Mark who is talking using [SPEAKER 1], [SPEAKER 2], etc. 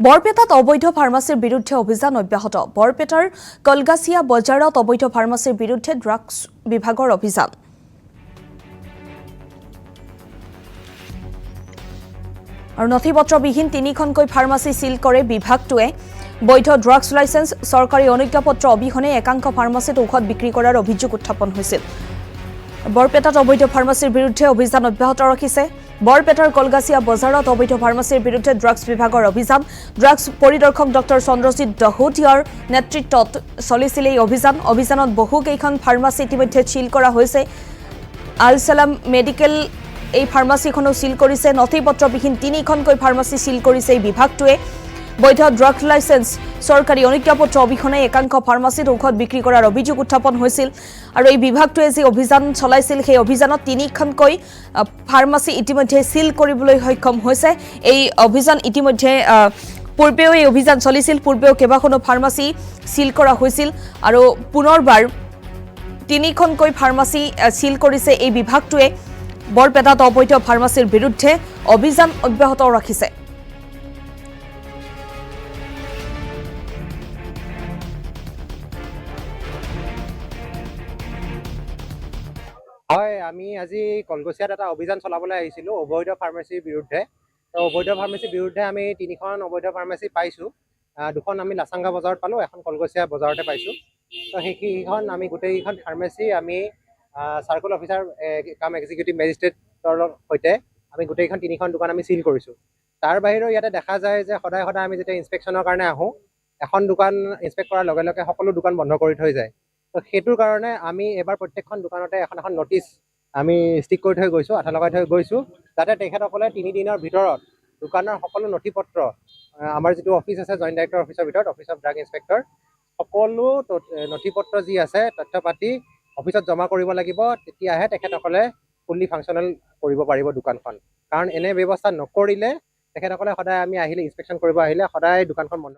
[SPEAKER 1] বৰপেটাত অবৈধ ফাৰ্মাচীৰ বিৰুদ্ধে অভিযান অব্যাহত। বৰপেটাৰ কলগাছিয়া বজাৰত অবৈধ ফাৰ্মাচীৰ বিৰুদ্ধে ড্ৰাগছ বিভাগৰ অভিযান। আৰু নথিপত্ৰবিহীন তিনিখনকৈ ফাৰ্মাচী সিল কৰে বিভাগটোৱে। বৈধ ড্ৰাগছ লাইসেন্স, চৰকাৰী অনুজ্ঞাপত্ৰ অবিহনে একাংশ ফাৰ্মাচীত ঔষধ বিক্ৰী কৰাৰ অভিযোগ উত্থাপন হৈছিল। বৰপেটাত অবৈধ ফাৰ্মাচীৰ বিৰুদ্ধে অভিযান অব্যাহত ৰাখিছে। বৰপেটাৰ কলগাছিয়া বজাৰত অবৈধ ফাৰ্মাচীৰ বিৰুদ্ধে ড্ৰাগছ বিভাগৰ অভিযান। ড্ৰাগছ পৰিদৰ্শক ডক্টৰ চন্দ্ৰজিৎ দহোটিয়াৰ নেতৃত্বত চলিছিল এই অভিযান। অভিযানত বহুকেইখন ফাৰ্মাচী ইতিমধ্যে সিল কৰা হৈছে। আল সালাম মেডিকেল এই ফাৰ্মাচীখনো সিল কৰিছে। নথিপত্ৰবিহীন তিনিখনকৈ ফাৰ্মাচী সিল কৰিছে এই বিভাগটোৱে। বৈধ ড্ৰাগছ লাইসেন্স, চৰকাৰী অনুজ্ঞাপত্ৰ অবিহনে একাংশ ফাৰ্মাচীত ঔষধ বিক্ৰী কৰাৰ অভিযোগ উত্থাপন হৈছিল। আৰু এই বিভাগটোৱে যি অভিযান চলাইছিল সেই অভিযানত তিনিখনকৈ ফাৰ্মাচী ইতিমধ্যে সিল কৰিবলৈ সক্ষম হৈছে। এই অভিযান ইতিমধ্যে পূৰ্বেও এই অভিযান চলিছিল, পূৰ্বেও কেইবাখনো ফাৰ্মাচী সিল কৰা হৈছিল আৰু পুনৰবাৰ তিনিখনকৈ ফাৰ্মাচী সিল কৰিছে এই বিভাগটোৱে। বৰপেটাত অবৈধ ফাৰ্মাচীৰ বিৰুদ্ধে অভিযান অব্যাহত ৰাখিছে।
[SPEAKER 2] হয়, আমি আজি কলগছিয়াত এটা অভিযান চলাবলৈ আহিছিলোঁ অবৈধ ফাৰ্মাচীৰ বিৰুদ্ধে। তো অবৈধ ফাৰ্মাচীৰ বিৰুদ্ধে আমি তিনিখন অবৈধ ফাৰ্মাচী পাইছোঁ। দুখন আমি লাচাংগা বজাৰত পালোঁ, এখন কলগছিয়া বজাৰতে পাইছোঁ। তো সেইকেইখন আমি গোটেইকেইখন ফাৰ্মাচী আমি চাৰ্কল অফিচাৰ কাম এক্সিকিউটিভ মেজিষ্ট্ৰেটৰ সৈতে আমি গোটেইখন তিনিখন দোকান আমি সিল কৰিছোঁ। তাৰ বাহিৰেও ইয়াতে দেখা যায় যে সদায় সদায় আমি যেতিয়া ইনস্পেকশ্যনৰ কাৰণে আহোঁ, এখন দোকান ইনস্পেক্ট কৰাৰ লগে লগে সকলো দোকান বন্ধ কৰি থৈ যায়। তো সেইটোৰ কাৰণে আমি এবাৰ প্ৰত্যেকখন দোকানতে এখন এখন নটিচ আমি ষ্টিক কৰি থৈ গৈছোঁ, আঠা লগাই থৈ গৈছোঁ, যাতে তেখেতসকলে 3 দিনৰ ভিতৰত দোকানৰ সকলো নথিপত্ৰ, আমাৰ যিটো অফিচ আছে জইণ্ট ডাইৰেক্টৰ অফিচৰ ভিতৰত, অফিচ অফ ড্ৰাগ ইনস্পেক্টৰ, সকলো নথিপত্ৰ যি আছে তথ্য পাতি অফিচত জমা কৰিব লাগিব। তেতিয়াহে তেখেতসকলে ফুল্লি ফাংচনেল কৰিব পাৰিব দোকানখন। কাৰণ এনে ব্যৱস্থা নকৰিলে তেখেতসকলে সদায় আমি আহিলে ইনস্পেকশ্যন কৰিব আহিলে সদায় দোকানখন বন্ধ